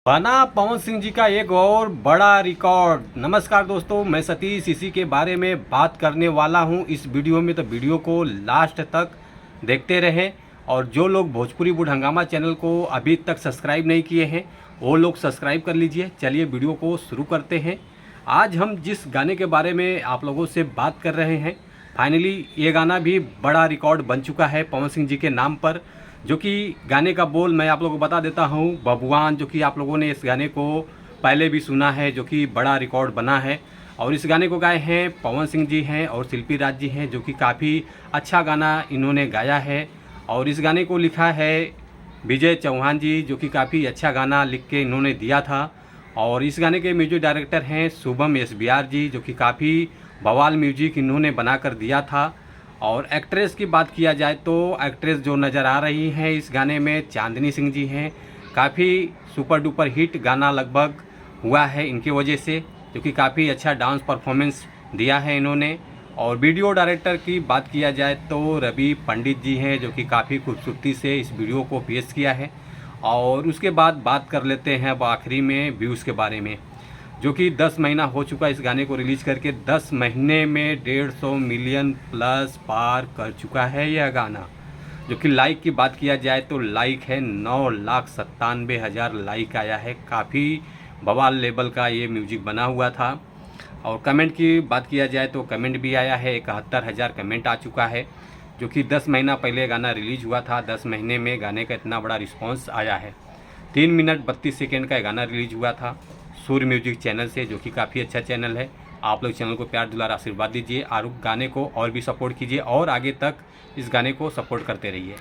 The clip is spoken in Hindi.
बना पवन सिंह जी का एक और बड़ा रिकॉर्ड। नमस्कार दोस्तों, मैं सतीश इसी के बारे में बात करने वाला हूं इस वीडियो में, तो वीडियो को लास्ट तक देखते रहें। और जो लोग भोजपुरी बुढ़ हंगामा चैनल को अभी तक सब्सक्राइब नहीं किए हैं वो लोग सब्सक्राइब कर लीजिए। चलिए वीडियो को शुरू करते हैं। आज हम जिस गाने के बारे में आप लोगों से बात कर रहे हैं, फाइनली ये गाना भी बड़ा रिकॉर्ड बन चुका है पवन सिंह जी के नाम पर। जो कि गाने का बोल मैं आप लोगों को बता देता हूँ, बबुआन। जो कि आप लोगों ने इस गाने को पहले भी सुना है, जो कि बड़ा रिकॉर्ड बना है। और इस गाने को गाए हैं पवन सिंह जी हैं और शिल्पी राज जी हैं, जो कि काफ़ी अच्छा गाना इन्होंने गाया है। और इस गाने को लिखा है विजय चौहान जी, जो कि काफ़ी अच्छा गाना लिख के इन्होंने दिया था। और इस गाने के म्यूजिक डायरेक्टर हैं शुभम SBR जी, जो कि काफ़ी बवाल म्यूजिक इन्होंने बना कर दिया था। और एक्ट्रेस की बात किया जाए तो एक्ट्रेस जो नज़र आ रही हैं इस गाने में चांदनी सिंह जी हैं। काफ़ी सुपर डुपर हिट गाना लगभग हुआ है इनकी वजह से, जो कि काफ़ी अच्छा डांस परफॉर्मेंस दिया है इन्होंने। और वीडियो डायरेक्टर की बात किया जाए तो रवि पंडित जी हैं, जो कि काफ़ी खूबसूरती से इस वीडियो को पेश किया है। और उसके बाद बात कर लेते हैं अब आखिरी में व्यूज़ के बारे में, जो कि 10 महीना हो चुका इस गाने को रिलीज़ करके। 10 महीने में 150 मिलियन प्लस पार कर चुका है यह गाना। जो कि लाइक की बात किया जाए तो लाइक है 9,97,000 लाइक आया है। काफ़ी बवाल लेवल का ये म्यूजिक बना हुआ था। और कमेंट की बात किया जाए तो कमेंट भी आया है, 71,000 कमेंट आ चुका है। जो कि 10 महीना पहले गाना रिलीज हुआ था, 10 महीने में गाने का इतना बड़ा रिस्पॉन्स आया है। 3 मिनट 32 सेकेंड का गाना रिलीज हुआ था सूर्य म्यूजिक चैनल से, जो कि काफ़ी अच्छा चैनल है। आप लोग चैनल को प्यार दुलार आशीर्वाद दीजिए और गाने को और भी सपोर्ट कीजिए और आगे तक इस गाने को सपोर्ट करते रहिए।